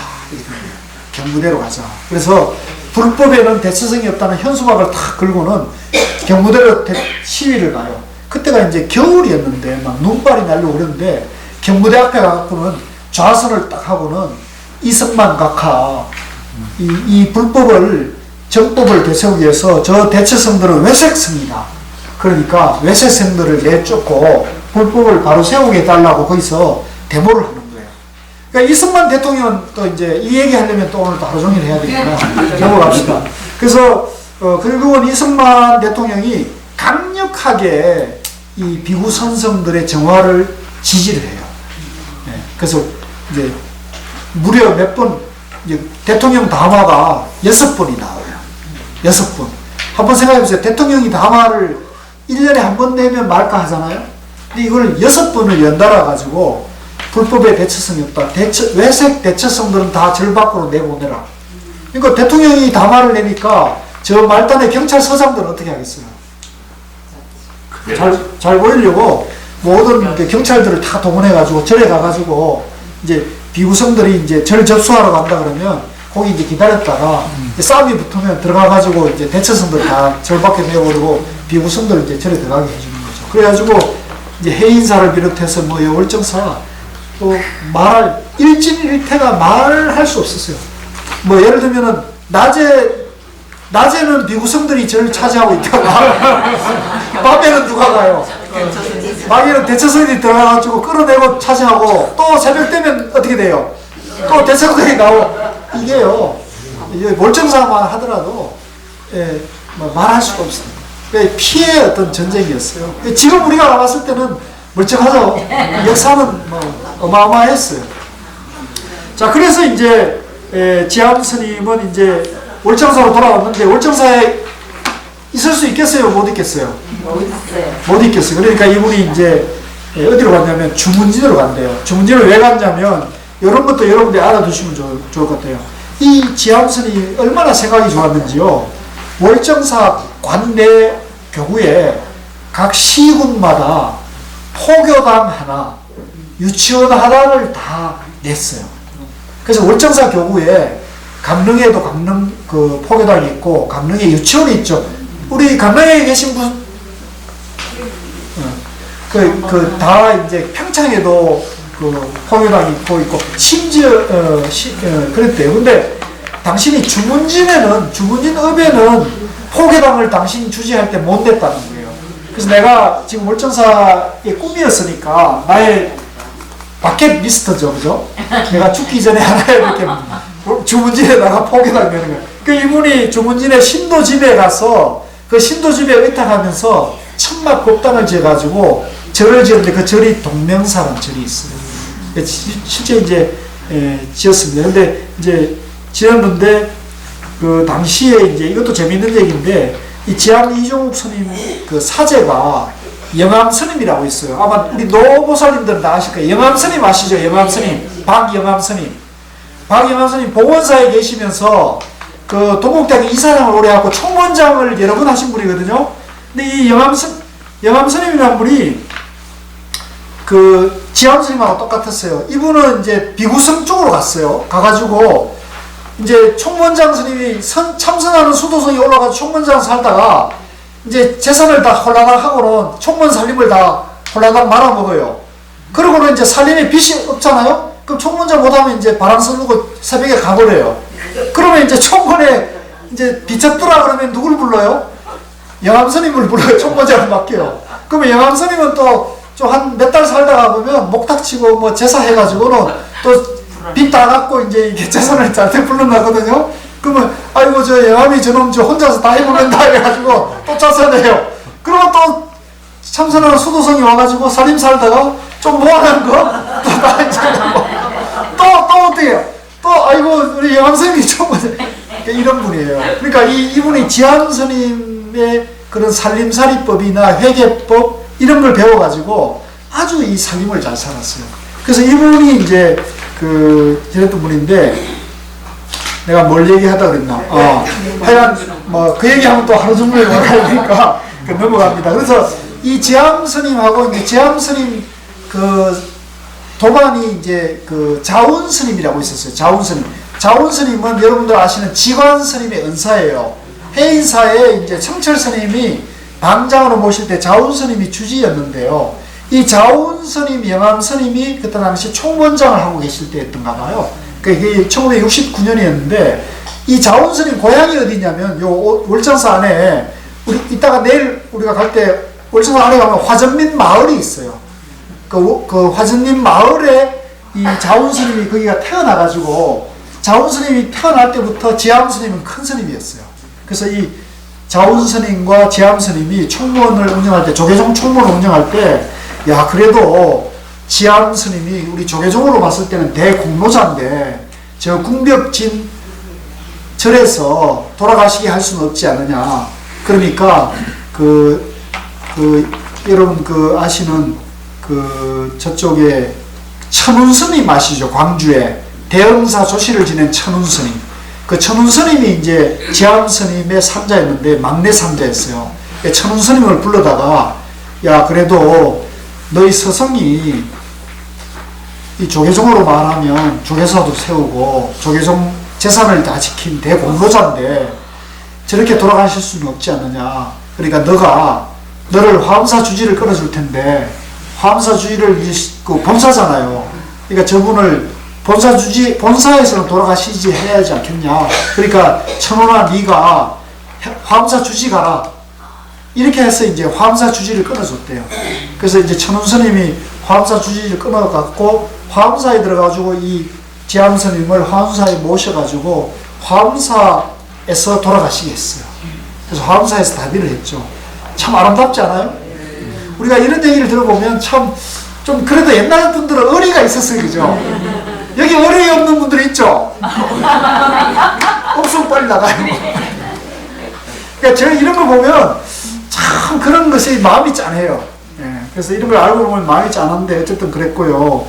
경무대로 가자. 그래서 불법에는 대처성이 없다는 현수막을 탁 걸고는 경무대로 시위를 가요. 그때가 이제 겨울이었는데 막 눈발이 날려고 그랬는데 경무대 앞에 가고는 좌선을 딱 하고는 이승만 각하 이 불법을 정법을 되세우기 위해서 저 대처성들은 외색성이다. 그러니까 외색성들을 내쫓고 불법을 바로 세우게 해달라고 거기서 데모를 하는 거예요. 그러니까 이승만 대통령은 또 이제 이 얘기 하려면 또 오늘 하루 종일 해야 되니까 넘어갑시다. 그래서 결국은 이승만 대통령이 강력하게 이 비구 선성들의 정화를 지지를 해요. 네. 그래서 이제 무려 몇 번 대통령 담화가 6번이 나와요. 6번. 한번 생각해보세요. 대통령이 담화를 1년에 한 번 내면 말까 하잖아요. 근데 이걸 6번을 연달아 가지고 불법의 대처성이 없다. 외색 대처성들은 다 절 밖으로 내보내라. 그러니까 대통령이 담화를 내니까 저 말단의 경찰서장들은 어떻게 하겠어요? 잘 보이려고 모든 경찰들을 다 동원해가지고 절에 가가지고 이제 비구성들이 이제 절 접수하러 간다 그러면 거기 이제 기다렸다가 싸움이 붙으면 들어가가지고 이제 대처성들 다 절 밖에 내버리고 비구성들 이제 절에 들어가게 해주는 거죠. 그래가지고 이제 해인사를 비롯해서 뭐 월정사 또 말할 일진일퇴가 말할 수 없었어요. 뭐 예를 들면은 낮에는 비구성들이 절을 차지하고 있다가 밤에는 누가 가요? 밤에는 대처성들이 들어가가지고 끌어내고 차지하고 또 새벽 되면 어떻게 돼요? 또 대처성들이 나오고 이게요. 이게 월정사만 하더라도 뭐 말할 수가 없습니다. 피해 어떤 전쟁이었어요. 지금 우리가 나왔을 때는 멀쩡하죠. 역사는 뭐 어마어마했어요. 자, 그래서 이제 지하암 스님은 이제 월정사로 돌아왔는데 월정사에 있을 수 있겠어요? 못 있겠어요? 못 있겠어요. 그러니까 이분이 이제 어디로 갔냐면 주문진으로 간대요. 주문진을 왜 갔냐면 이런 것도 여러분들이 알아두시면 좋을 것 같아요. 이 지하암 스님이 얼마나 생각이 좋았는지요. 월정사 관내 교구에 각 시군마다 포교당 하나, 유치원 하나를 다 냈어요. 그래서 월정사 교구에 강릉에도 강릉 그 포교당이 있고 강릉에 유치원이 있죠. 우리 강릉에 계신 분, 다 이제 평창에도 그 포교당이 있고 심지어 그랬대요. 근데 당신이 주문진읍에는 포교당을 당신 주재할 때 못 냈다는 거예요. 그래서 내가 지금 월정사의 꿈이었으니까 나의 바켓리스트죠, 그죠? 내가 죽기 전에 하나 이렇게 주문진에다가 포교당 내는 거예요. 그 이분이 주문진의 신도집에 가서 그 신도집에 의탁하면서 천막 법당을 지어가지고 절을 지었는데 그 절이 동명사라는 절이 있어요. 실제 이제 지었습니다. 근데 이제 지었는데 그 당시에 이제 이것도 재밌는 얘기인데 이 지암 이종욱 스님 그 사제가 영암 스님이라고 있어요. 아마 우리 노보살님들은 다 아실 거예요. 영암 스님 아시죠? 영암 스님, 박영암 스님. 박영암 스님 보건사에 계시면서 그 동국대학교 이사장을 오래 하고 총무원장을 여러 번 하신 분이거든요. 근데 이 영암 스님이라는 분이 그 지암 스님하고 똑같았어요. 이분은 이제 비구성 쪽으로 갔어요. 가가지고 이제 총무원장 스님이 참선하는 수도성에 올라가서 총무원장 살다가 이제 재산을 다 홀라당 하고는 총무원 살림을 다 홀라당 말아먹어요. 그러고는 이제 살림에 빚이 없잖아요? 그럼 총무원장 못하면 이제 바람 쏘고 새벽에 가버려요. 그러면 이제 총무원에 이제 비쳤더라 그러면 누굴 불러요? 영암스님을 불러요. 총무원장을 맡겨요. 그러면 영암스님은 또 좀 한 몇 달 살다가 보면 목탁치고 뭐 제사해가지고는 또 빚 다 갚고 이제 이게 재산을 잘때 불러나거든요. 그러면 아이고 저 영암이 저놈 저 혼자서 다 해보낸다 해가지고 또 쫓아내요. 그러면 또 참선하는 수도성이 와가지고 살림 살다가 좀 모아놓은 거또다 이제 또 어떻게 해요? 또 아이고 우리 영암스님이 좀 이런 분이에요. 그러니까 이분이 지암 스님의 그런 살림살이법이나 회계법 이런 걸 배워가지고 아주 이 살림을 잘 살았어요. 그래서 이분이 이제 저랬던 분인데 내가 뭘 얘기하다 그랬나? 하여간 뭐 그 얘기하면 또 하루 종일 나가니까 넘어갑니다. 그래서 이 지암 스님하고 이제 지암 스님 그 도반이 이제 그 자운 스님이라고 있었어요. 자운 스님. 자운 스님은 여러분들 아시는 지관 스님의 은사예요. 해인사에 이제 청철 스님이 방장으로 모실 때 자운 스님이 주지였는데요. 이 자운 스님, 영암 스님이 그때 당시 총무원장을 하고 계실 때였던가 봐요. 그게 1969년이었는데 이 자운 스님 고향이 어디냐면 요 월정사 안에 이따가 내일 우리가 갈 때 월정사 안에 가면 화전민 마을이 있어요. 그 화전민 마을에 이 자운 스님이 거기가 태어나가지고 자운 스님이 태어날 때부터 지암 스님은 큰 스님이었어요. 그래서 이 자운 스님과 지암 스님이 총무원을 운영할 때 조계종 총무원을 운영할 때 야 그래도 지암 스님이 우리 조계종으로 봤을 때는 대공로자인데 저 궁벽진 절에서 돌아가시게 할 수는 없지 않느냐. 그러니까 여러분 아시는 저쪽에 천운 스님 아시죠? 광주에 대흥사 조실을 지낸 천운 스님. 그 천운 스님이 이제 지암 스님의 삼자였는데 막내 삼자였어요. 천운 스님을 불러다가 야 그래도 너희 서성이 이 조계종으로 말하면 조계사도 세우고 조계종 재산을 다 지킨 대공로자인데 저렇게 돌아가실 수는 없지 않느냐. 그러니까 너를 화엄사 주지를 끌어줄 텐데 화엄사 주지를 그 본사잖아요. 그러니까 저분을 본사에서는 돌아가시지 해야 하지 않겠냐. 그러니까 천원아 네가 화엄사 주지 가라. 이렇게 해서 이제 화엄사 주지를 끊어줬대요. 그래서 이제 천운 스님이 화엄사 주지를 끊어갖고 화엄사에 들어가지고 이 지암 스님을 화엄사에 모셔가지고 화엄사에서 돌아가시게 했어요. 그래서 화엄사에서 다비를 했죠. 참 아름답지 않아요? 우리가 이런 얘기를 들어보면 참 좀 그래도 옛날 분들은 의리가 있었어요. 그죠? 여기 의리 없는 분들 있죠? 엄청 빨리 나가요. 그러니까 제가 이런 거 보면 참 그런 것이 마음이 짠해요. 예, 그래서 이런 걸 알고 보면 마음이 짠한데 어쨌든 그랬고요.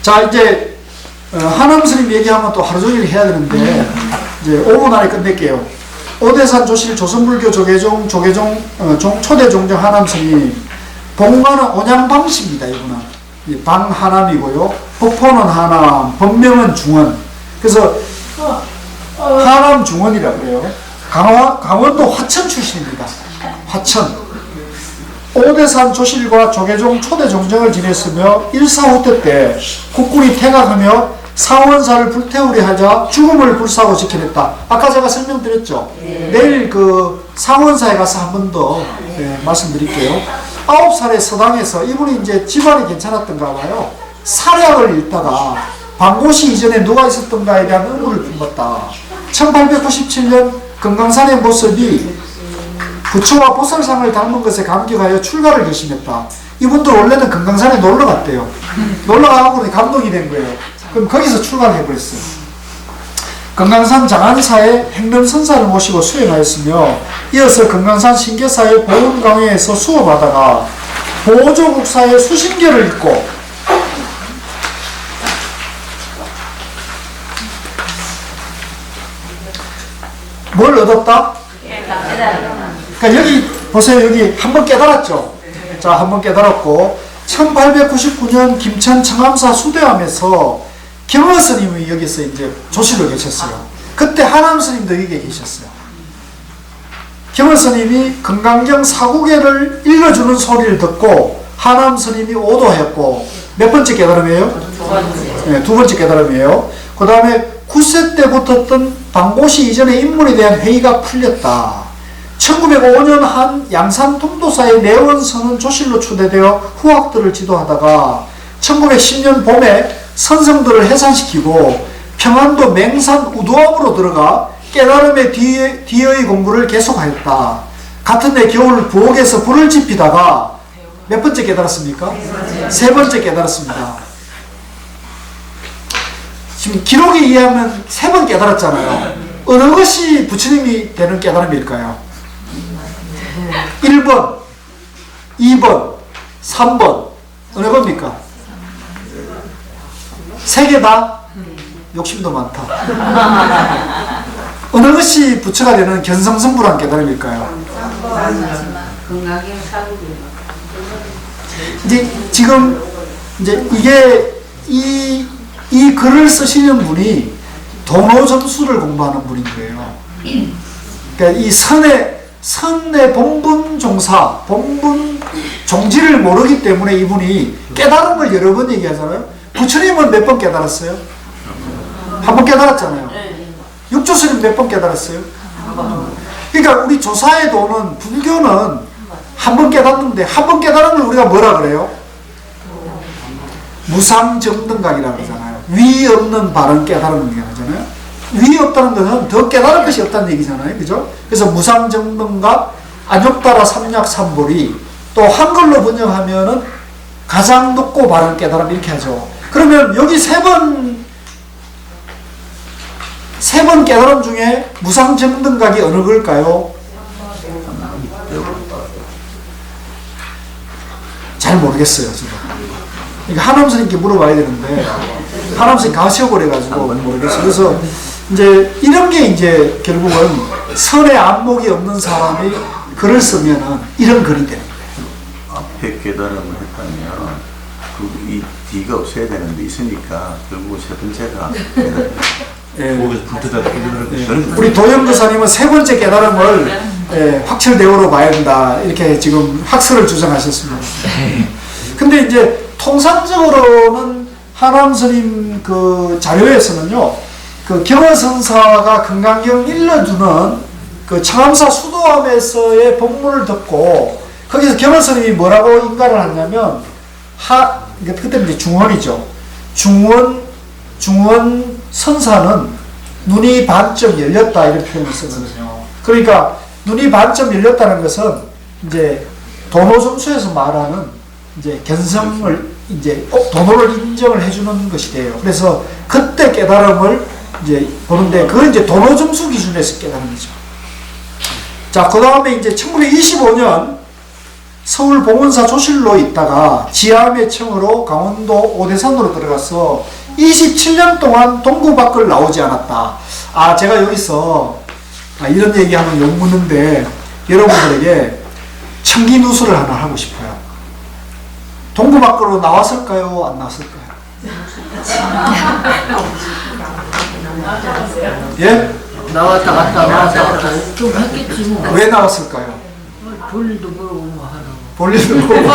자 이제 하남 스님 얘기하면 또 하루 종일 해야 되는데 이제 5분 안에 끝낼게요. 오대산 조실 조선불교 조계종 초대 종정 하남 스님. 봉화는 온양방씨입니다. 이분은 방 하남이고요. 법호는 하남, 법명은 중원. 그래서 하남 중원이라 그래요. 강원도 화천 출신입니다. 화천. 오대산 조실과 조계종 초대 종정을 지냈으며 일사후퇴 때 국군이 퇴각하며 상원사를 불태우려 하자 죽음을 불사하고 지켜냈다. 아까 제가 설명드렸죠. 내일 그 상원사에 가서 한 번 더 말씀드릴게요. 9살에 서당에서 이분이 이제 집안이 괜찮았던가 봐요. 사략을 읽다가 방고시 이전에 누가 있었던가에 대한 의문을 품었다. 1897년 금강산의 모습이 부처와 보살상을 닮은 것에 감격하여 출가를 결심했다. 이분도 원래는 금강산에 놀러 갔대요. 놀러 가고 감동이 된 거예요. 그럼 거기서 출가를 해버렸어요. 금강산 장안사에 행름선사를 모시고 수행하였으며 이어서 금강산 신계사의 보훈강회에서 수업하다가 보조국사의 수신계를 읽고 뭘 얻었다? 그러니까 여기 보세요. 여기 한번 깨달았죠. 자, 한번 깨달았고 1899년 김천 청암사 수대암에서 경허 스님이 여기서 이제 조실로 계셨어요. 그때 하남 스님도 여기에 계셨어요. 경허 스님이 금강경 사구계를 읽어주는 소리를 듣고 하남 스님이 오도했고 몇 번째 깨달음이에요? 네, 두 번째 깨달음이에요. 그 다음에 9세 때 붙었던 방고시 이전의 인물에 대한 회의가 풀렸다. 1905년 한 양산 통도사의 내원선은 조실로 초대되어 후학들을 지도하다가 1910년 봄에 선성들을 해산시키고 평안도 맹산 우두암으로 들어가 깨달음의 뒤의 공부를 계속하였다. 같은 해 겨울 부엌에서 불을 지피다가 몇 번째 깨달았습니까? 세 번째 깨달았습니다. 지금 기록에 의하면 세 번 깨달았잖아요. 어느 것이 부처님이 되는 깨달음일까요? 1번, 2번, 3번 어느 겁니까? 세 개 다? 욕심도 많다. 어느 것이 부처가 되는 견성성불한 깨달음일까요? 이제 지금 이제 이게 이 글을 쓰시는 분이 도노점수를 공부하는 분인 거예요. 그러니까 이 선의 본분 종사, 본분 종지를 모르기 때문에 이분이 깨달음을 여러 번 얘기하잖아요. 부처님은 몇 번 깨달았어요? 한 번 깨달았잖아요. 육조스님 몇 번 깨달았어요? 그러니까 우리 조사에도는 불교는 한 번 깨닫는데 한 번 깨달은 걸 우리가 뭐라 그래요? 무상정등각이라고 그러잖아요. 위 없는 바른 깨달음을 얘기하잖아요. 위 없다는 것은 더 깨달을 것이 없다는 얘기잖아요. 그죠? 그래서 무상정등각, 안욕따라 삼약삼보리, 또 한글로 번역하면은 가장 높고 바른 깨달음 이렇게 하죠. 그러면 여기 세 번 깨달음 중에 무상정등각이 어느 걸까요? 잘 모르겠어요, 지금. 그러니까 하남스님께 물어봐야 되는데, 하남스님 가셔버려가지고 모르겠어요. 그래서 이제 이런 게 이제 결국은 선의 안목이 없는 사람이 글을 쓰면은 이런 글이 되는 거예요. 앞에 깨달음을 했다면, 이 D가 없어야 되는데 있으니까 결국 세 번째가 우리 도영교사님은 세 번째 깨달음을 확철대오로 봐야 된다 이렇게 지금 학설을 주장하셨습니다. 근데 이제 통상적으로는 하남스님 그 자료에서는요, 그 경허선사가 금강경 일러주는 그 청암사 수도암에서의 법문을 듣고 거기서 경허스님이 뭐라고 인가를 하냐면 그때 이제 중원이죠. 중원 선사는 눈이 반쯤 열렸다 이런 표현을 쓰거든요. 그러니까 눈이 반쯤 열렸다는 것은 이제 도노점수에서 말하는 이제 견성을 이제 도노를 인정을 해주는 것이 돼요. 그래서 그때 깨달음을 이제 보는데 그건 이제 도노점수 기준에서 깨달음이죠. 자, 그 다음에 이제 1925년 서울 봉원사 조실로 있다가 지암의 청으로 강원도 오대산으로 들어가서 27년 동안 동구 밖을 나오지 않았다. 제가 여기서 이런 얘기하면 욕먹는데 여러분들에게 청기누수를 하나 하고 싶어요. 동구 밖으로 나왔을까요? 안 나왔을까요? 예? 나왔다 갔다 좀 했겠지 뭐. 왜 나왔을까요? 볼일도 모르고 뭐 하라고. 볼일도 모르고.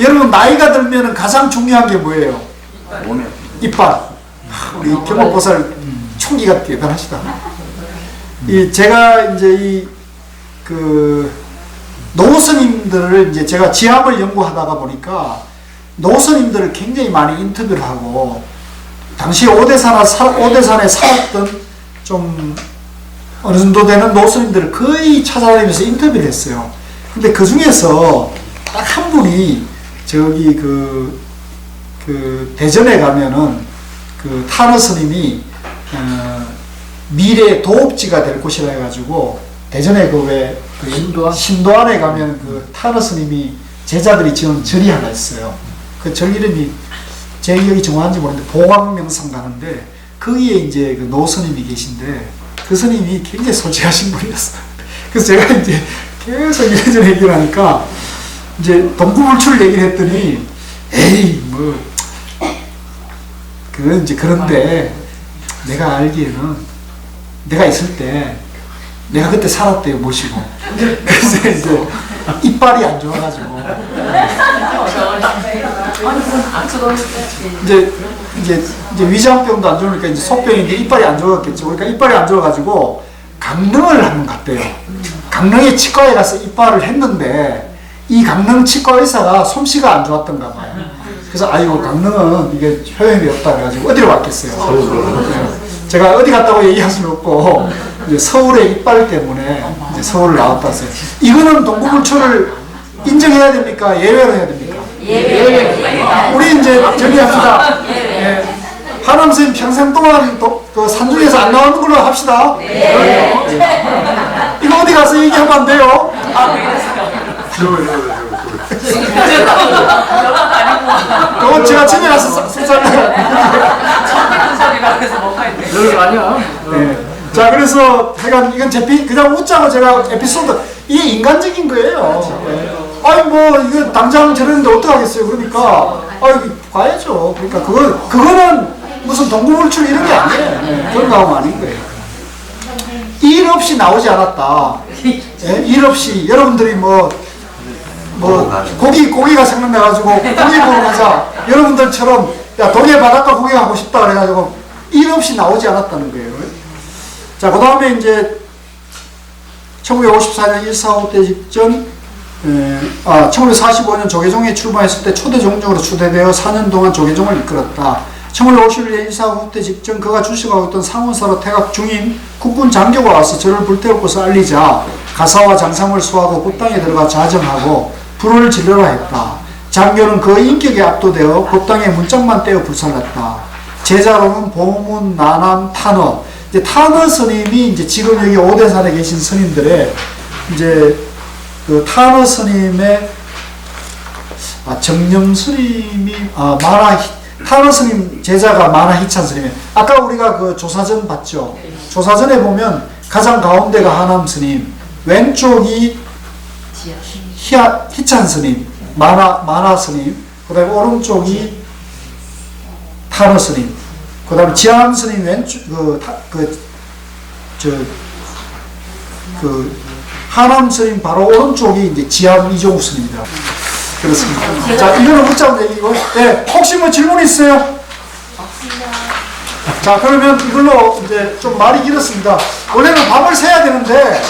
여러분 나이가 들면 가장 중요한 게 뭐예요? 오면 이빨. 우리 경옥보살 총기가 대단하시다. 이 제가 이제 그 노스님들을 이제 제가 지압을 연구하다가 보니까 노스님들을 굉장히 많이 인터뷰를 하고 당시 오대산에 살았던 좀 어느 정도 되는 노스님들을 거의 찾아다니면서 인터뷰를 했어요. 근데 그 중에서 딱 한 분이 저기 그 대전에 가면은 그 타너 스님이 미래 도읍지가 될 곳이라 해가지고 대전에 신도안에 가면 그 타너 스님이 제자들이 지은 절이 하나 있어요. 그 절 이름이 제 기억이 정확한지 모르는데 보광명상 가는데 거기에 이제 그 노 스님이 계신데 그 스님이 굉장히 솔직하신 분이었어요. 그래서 제가 이제 계속 이래저래 얘기를 하니까 이제 동구불출 얘기를 했더니 에이 뭐 그건 이제 그런데 내가 알기에는 내가 있을 때 내가 그때 살았대요 모시고. 그래서 이제 이빨이 안 좋아가지고 이제 위장병도 안 좋으니까 이제 속병인데 이빨이 안 좋았겠죠. 그러니까 이빨이 안 좋아가지고 강릉을 한번 갔대요. 강릉에 치과에 가서 이빨을 했는데 이 강릉 치과 의사가 솜씨가 안 좋았던가 봐요. 그래서 아이고 강릉은 이게 효용이 없다 그래가지고 어디로 갔겠어요. 제가 어디 갔다고 얘기할 수는 없고 이제 서울의 이빨 때문에 이제 서울을 나왔다 했어요. 이거는 동구불출을 인정해야 됩니까? 예외로 해야 됩니까? 예외. 우리 이제 정리합시다. 예. 하남 선생님 평생 동안 그 산중에서 안 나오는 걸로 합시다. 이거 어디 가서 얘기하면 안 돼요. 그거 제가 집에 가서 쓰잖아요. 여기 아니야. 네. 자, 그래서 하여간 이건 그냥 웃자고 제가 에피소드, 이게 인간적인 거예요. 네. 아니, 뭐, 이거 당장 저랬는데 어떡하겠어요. 그러니까, 가야죠. 그러니까 그거는 무슨 동구불출 이런 게 아니에요. 네. 그런 거 하면 아닌 거예요. 일 없이 나오지 않았다. 네? 일 없이, 여러분들이 고기가 생각나가지고 고기 보러 가자. 여러분들처럼 야 동해 바닷가 구경하고 싶다 그래가지고 일 없이 나오지 않았다는 거예요. 자, 그 다음에 이제 1954년 145 때 직전 1945년 조계종에 출마했을 때 초대 종족으로 추대되어 4년 동안 조계종을 이끌었다. 1951년 145 때 직전 그가 주식하고 있던 상원사로 퇴각 중인 국군 장교가 와서 저를 불태울 것을 알리자 가사와 장상을 수하고 법당에 들어가 자정하고 불을 질러라 했다. 장교는 그 인격에 압도되어 법당에 문짝만 떼어 불살랐다. 제자로는 보문, 나남, 탄어. 이제 탄어 스님이 이제 지금 여기 오대산에 계신 스님들의 이제 그 탄어 스님의 정념 스님이 탄어 스님 제자가 마나희찬 스님. 아까 우리가 그 조사전 봤죠. 조사전에 보면 가장 가운데가 하남 스님, 왼쪽이 희찬 스님, 마나 스님, 그 다음에 오른쪽이 탄어 스님, 그 다음에 지안 스님 왼쪽, 하남 스님 바로 오른쪽이 이제 지안 이종우 스님입니다. 그렇습니다. 자, 이거는 묻자는 얘기고, 네, 혹시 뭐 질문 있어요? 자, 그러면 이걸로 이제 좀 말이 길었습니다. 원래는 밥을 새야 되는데,